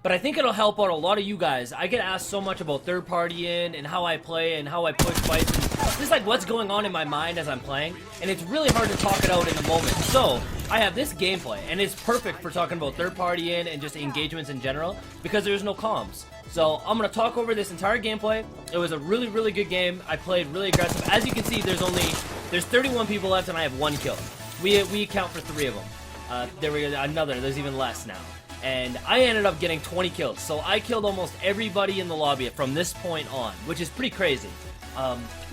but I think it'll help out a lot of you guys. I get asked so much about third party in and how I play and how I push fights. And just like what's going on in my mind as I'm playing, and it's really hard to talk it out in the moment. So I have this gameplay, and it's perfect for talking about third party in and just engagements in general because there's no comms. So I'm gonna talk over this entire gameplay. It was a really, really good game. I played really aggressive. As you can see, there's 31 people left, and I have 1 kill. We account for 3 of them. There we go. Another. There's even less now. And I ended up getting 20 kills. So I killed almost everybody in the lobby from this point on, which is pretty crazy.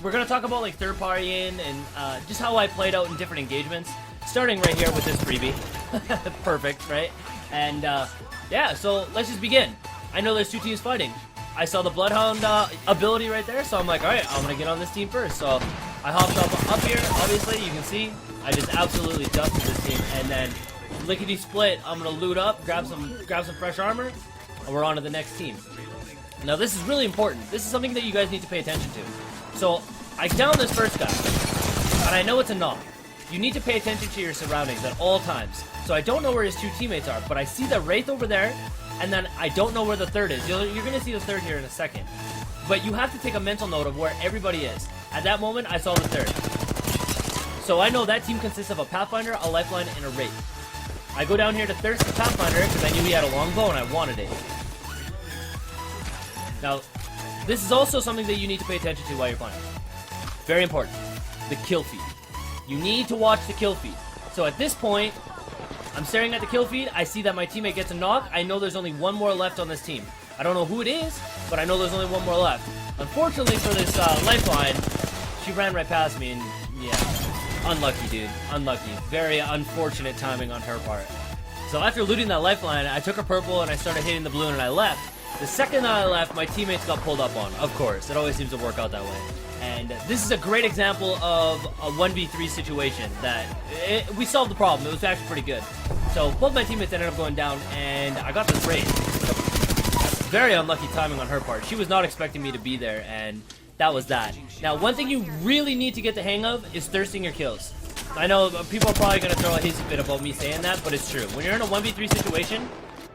We're gonna talk about like third party in and just how I played out in different engagements. Starting right here with this freebie. Perfect, right? And yeah, so let's just begin. I know there's 2 teams fighting. I saw the Bloodhound ability right there, so I'm like, alright, I'm gonna get on this team first. So I hopped up here, obviously, you can see. I just absolutely dusted this team, and then lickety split, I'm gonna loot up, grab some fresh armor, and we're on to the next team. Now this is really important. This is something that you guys need to pay attention to. So I downed this first guy, and I know it's a knock. You need to pay attention to your surroundings at all times. So I don't know where his 2 teammates are, but I see the Wraith over there, and then I don't know where the third is. You're gonna see the third here in a second. But you have to take a mental note of where everybody is. At that moment, I saw the third. So I know that team consists of a Pathfinder, a Lifeline, and a Wraith. I go down here to thirst the Pathfinder because I knew he had a longbow and I wanted it. Now, this is also something that you need to pay attention to while you're playing. Very important. The kill feed. You need to watch the kill feed. So at this point, I'm staring at the kill feed. I see that my teammate gets a knock. I know there's only 1 more left on this team. I don't know who it is, but I know there's only 1 more left. Unfortunately for this Lifeline, she ran right past me, and yeah, unlucky, dude. Unlucky. Very unfortunate timing on her part. So after looting that Lifeline, I took her purple and I started hitting the blue and I left. The second that I left, my teammates got pulled up on. Of course, it always seems to work out that way. And this is a great example of a 1v3 situation that we solved the problem. It was actually pretty good. So both my teammates ended up going down, and I got this raid. Very unlucky timing on her part. She was not expecting me to be there, and that was that. Now, one thing you really need to get the hang of is thirsting your kills. I know people are probably going to throw a hissy fit about me saying that, but it's true. When you're in a 1v3 situation,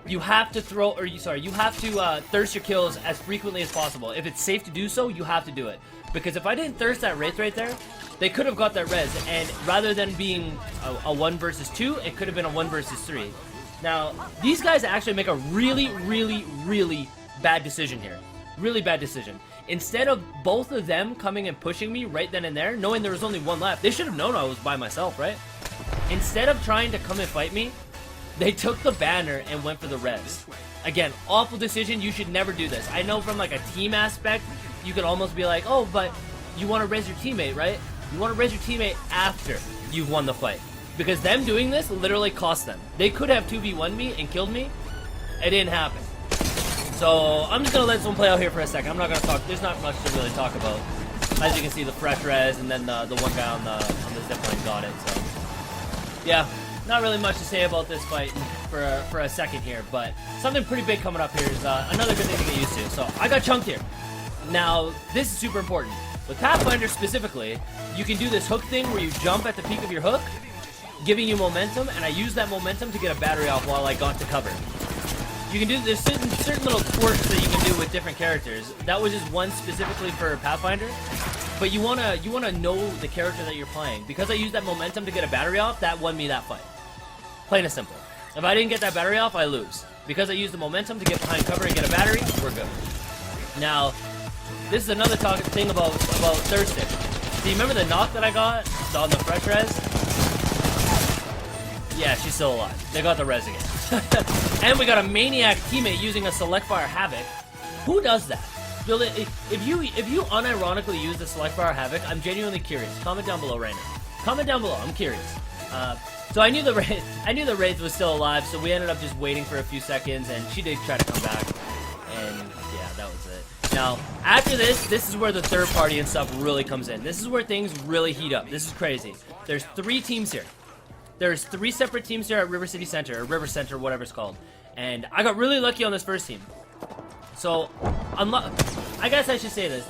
you have to thirst your kills as frequently as possible. If it's safe to do so, you have to do it. Because if I didn't thirst that Wraith right there, they could have got that res, and rather than being a 1 versus 2, it could have been a 1 versus 3. Now, these guys actually make a really, really, really bad decision here. Really bad decision. Instead of both of them coming and pushing me right then and there, knowing there was only 1 left, they should have known I was by myself, right? Instead of trying to come and fight me, they took the banner and went for the res. Again, awful decision. You should never do this. I know from like a team aspect, you could almost be like, oh, but you want to res your teammate, right? You want to res your teammate after you've won the fight. Because them doing this literally cost them. They could have 2v1'd me and killed me. It didn't happen. So I'm just going to let this one play out here for a second. I'm not going to talk. There's not much to really talk about. As you can see, the fresh res, and then the one guy on the zipline got it. So yeah, not really much to say about this fight for a second here. But something pretty big coming up here is another good thing to get used to. So I got chunked here. Now, this is super important. With Pathfinder specifically, you can do this hook thing where you jump at the peak of your hook, giving you momentum, and I use that momentum to get a battery off while I got to cover. You can do, there's certain little quirks that you can do with different characters. That was just one specifically for Pathfinder, but you wanna know the character that you're playing. Because I used that momentum to get a battery off, that won me that fight. Plain and simple. If I didn't get that battery off, I lose. Because I used the momentum to get behind cover and get a battery, we're good. Now, this is another thing about thirsting. Do you remember the knock that I got on the fresh res? Yeah, she's still alive. They got the res again. And we got a maniac teammate using a select fire havoc. Who does that? If you unironically use the select fire havoc, I'm genuinely curious. Comment down below right now. Comment down below. I'm curious. So I knew the Wraith was still alive, so we ended up just waiting for a few seconds, and she did try to come back. And yeah, that was it. Now, after this is where the third party and stuff really comes in. This is where things really heat up. This is crazy. There's 3 teams here. There's 3 separate teams here at River City Center, or River Center, whatever it's called. And I got really lucky on this first team. So, I guess I should say this.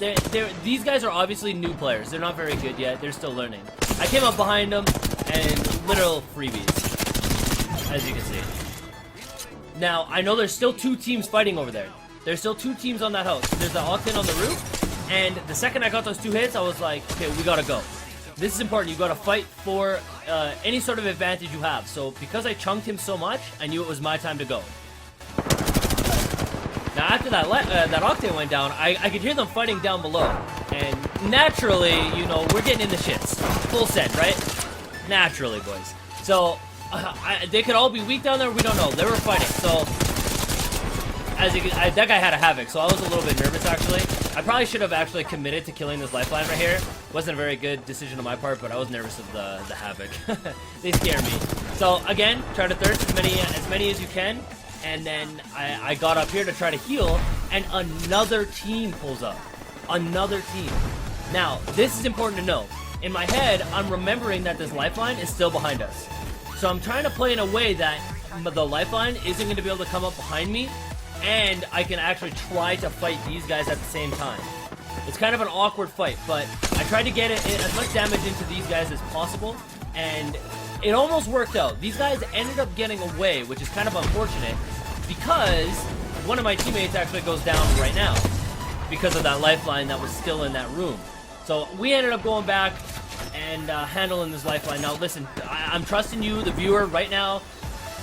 These guys are obviously new players. They're not very good yet. They're still learning. I came up behind them, and literal freebies, as you can see. Now, I know there's still 2 teams fighting over there. There's still 2 teams on that house. There's the Octane on the roof, and the second I got those 2 hits, I was like, okay, we gotta go. This is important. You gotta fight for any sort of advantage you have. So, because I chunked him so much, I knew it was my time to go. Now, after that Octane went down, I could hear them fighting down below. And naturally, you know, we're getting in the shits. Full send, right? Naturally, boys. So, they could all be weak down there, we don't know. They were fighting, so... that guy had a Havoc, so I was a little bit nervous, actually. I probably should have actually committed to killing this lifeline right here. Wasn't a very good decision on my part, but I was nervous of the Havoc. They scare me. So, again, try to thirst as many as you can. And then I got up here to try to heal, and another team pulls up. Another team. Now, this is important to know. In my head, I'm remembering that this lifeline is still behind us. So I'm trying to play in a way that the lifeline isn't going to be able to come up behind me, and I can actually try to fight these guys at the same time. It's kind of an awkward fight, but I tried to get as much damage into these guys as possible, and it almost worked out. These guys ended up getting away, which is kind of unfortunate, because one of my teammates actually goes down right now because of that lifeline that was still in that room. So we ended up going back and handling this lifeline. Now listen, I'm trusting you, the viewer, right now.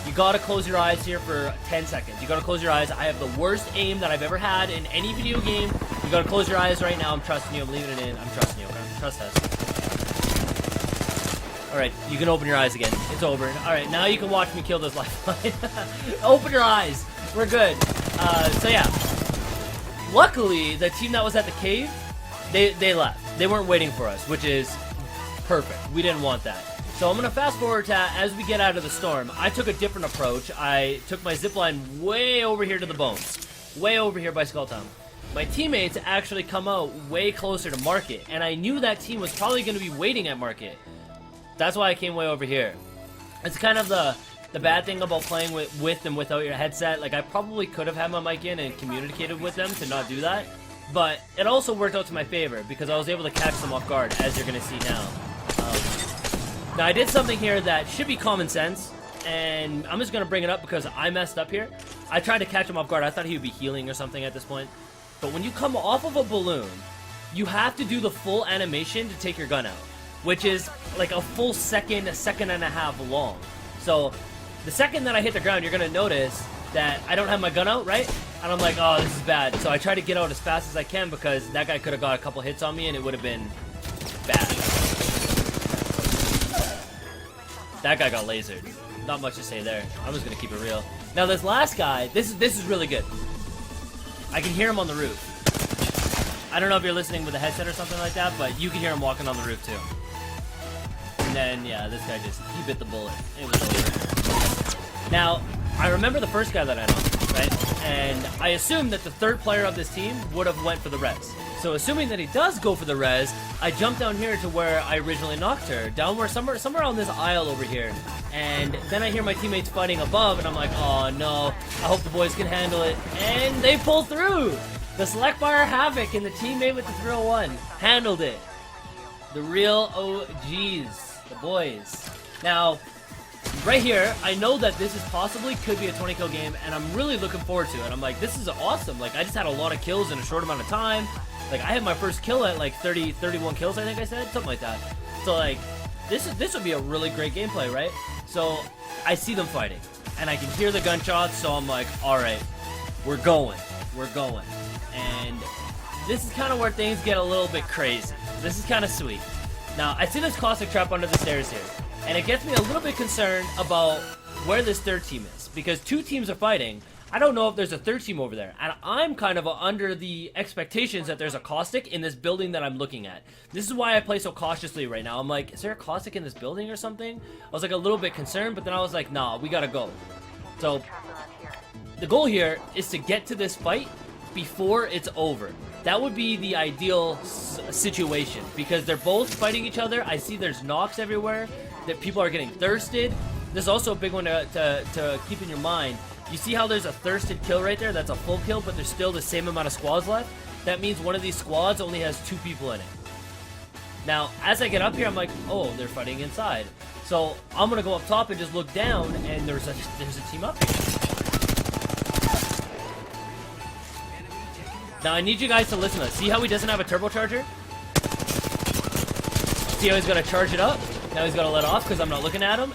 You gotta close your eyes here for 10 seconds. You gotta close your eyes. I have the worst aim that I've ever had in any video game. You gotta close your eyes right now. I'm trusting you. I'm leaving it in. I'm trusting you. Okay? Trust us. Alright, you can open your eyes again. It's over. Alright, now you can watch me kill this lifeline. Open your eyes. We're good. So yeah. Luckily, the team that was at the cave, they left. They weren't waiting for us, which is perfect. We didn't want that. So I'm going to fast forward to as we get out of the storm. I took a different approach. I took my zipline way over here to the bones. Way over here by Skull Town. My teammates actually come out way closer to Market, and I knew that team was probably going to be waiting at Market. That's why I came way over here. It's kind of the bad thing about playing with and without your headset. Like, I probably could have had my mic in and communicated with them to not do that. But it also worked out to my favor, because I was able to catch them off guard, as you're going to see now. Now, I did something here that should be common sense, and I'm just going to bring it up because I messed up here. I tried to catch him off guard. I thought he would be healing or something at this point. But when you come off of a balloon, you have to do the full animation to take your gun out, which is like a full second, a second and a half long. So the second that I hit the ground, you're going to notice that I don't have my gun out, right? And I'm like, oh, this is bad. So I try to get out as fast as I can because that guy could have got a couple hits on me and it would have been bad. That guy got lasered. Not much to say there. I'm just going to keep it real. Now this last guy, this is really good. I can hear him on the roof. I don't know if you're listening with a headset or something like that, but you can hear him walking on the roof too. And then, yeah, this guy he bit the bullet. It was over. Now, I remember the first guy that I knocked, right? And I assumed that the third player of this team would have went for the res. So assuming that he does go for the res, I jump down here to where I originally knocked her. Down where somewhere on this aisle over here. And then I hear my teammates fighting above, and I'm like, oh no, I hope the boys can handle it. And they pull through! The Select Fire Havoc and the teammate with the 301 handled it. The real OGs, the boys. Now, right here, I know that this is possibly could be a 20 kill game, and I'm really looking forward to it. I'm like, this is awesome. Like, I just had a lot of kills in a short amount of time. Like, I had my first kill at like 31 kills, I think I said, something like that. So like, this would be a really great gameplay, right? So I see them fighting, and I can hear the gunshots. So I'm like, all right, we're going. And this is kind of where things get a little bit crazy. This is kind of sweet. Now, I see this caustic trap under the stairs here, and it gets me a little bit concerned about where this third team is, because 2 teams are fighting. I don't know if there's a third team over there, and I'm kind of under the expectations that there's a caustic in this building that I'm looking at. This is why I play so cautiously right now. I'm like, is there a caustic in this building or something? I was like a little bit concerned, but then I was like, nah, we gotta go. So the goal here is to get to this fight before it's over. That would be the ideal situation, because they're both fighting each other. I see there's knocks everywhere, that people are getting thirsted. This is also a big one to keep in your mind. You see how there's a thirsted kill right there? That's a full kill, but there's still the same amount of squads left. That means one of these squads only has 2 people in it. Now, as I get up here, I'm like, oh, they're fighting inside. So I'm gonna go up top and just look down, and there's a team up here. Now I need you guys to listen to this. See how he doesn't have a turbocharger? See how he's got to charge it up? Now he's got to let off because I'm not looking at him.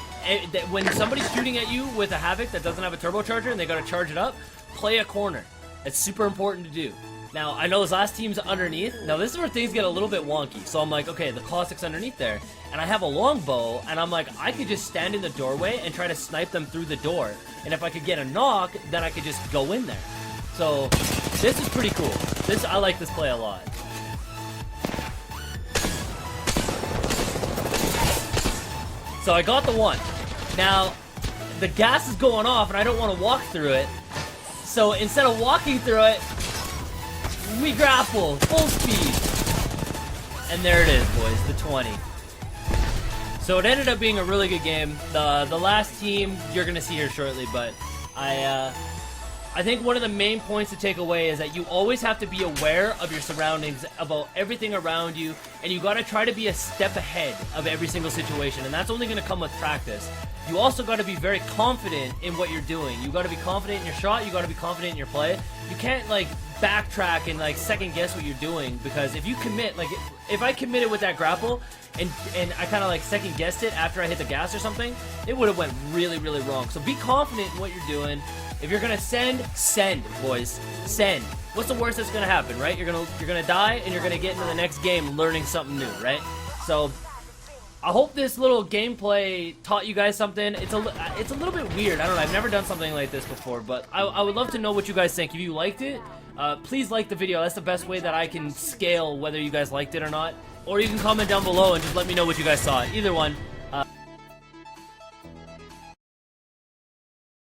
When somebody's shooting at you with a Havoc that doesn't have a turbocharger and they got to charge it up, play a corner. It's super important to do. Now, I know his last team's underneath. Now, this is where things get a little bit wonky. So I'm like, okay, the Caustic's underneath there. And I have a longbow, and I'm like, I could just stand in the doorway and try to snipe them through the door. And if I could get a knock, then I could just go in there. So, this is pretty cool. I like this play a lot. So I got the one. Now, the gas is going off, and I don't want to walk through it. So instead of walking through it, we grapple, full speed. And there it is, boys, the 20. So it ended up being a really good game. The last team, you're going to see here shortly, but I think one of the main points to take away is that you always have to be aware of your surroundings, about everything around you, and you got to try to be a step ahead of every single situation, and that's only going to come with practice. You also got to be very confident in what you're doing. You got to be confident in your shot, you got to be confident in your play. You can't, like, backtrack and, like, second guess what you're doing, because if you commit, like, if I committed with that grapple, and I kind of, like, second guessed it after I hit the gas or something, it would have went really, really wrong. So be confident in what you're doing. If you're gonna send, boys. Send. What's the worst that's gonna happen, right? You're gonna die, and you're gonna get into the next game learning something new, right? So I hope this little gameplay taught you guys something. It's a little bit weird. I don't know. I've never done something like this before, but I would love to know what you guys think. If you liked it, please like the video. That's the best way that I can scale whether you guys liked it or not. Or you can comment down below and just let me know what you guys thought. Either one.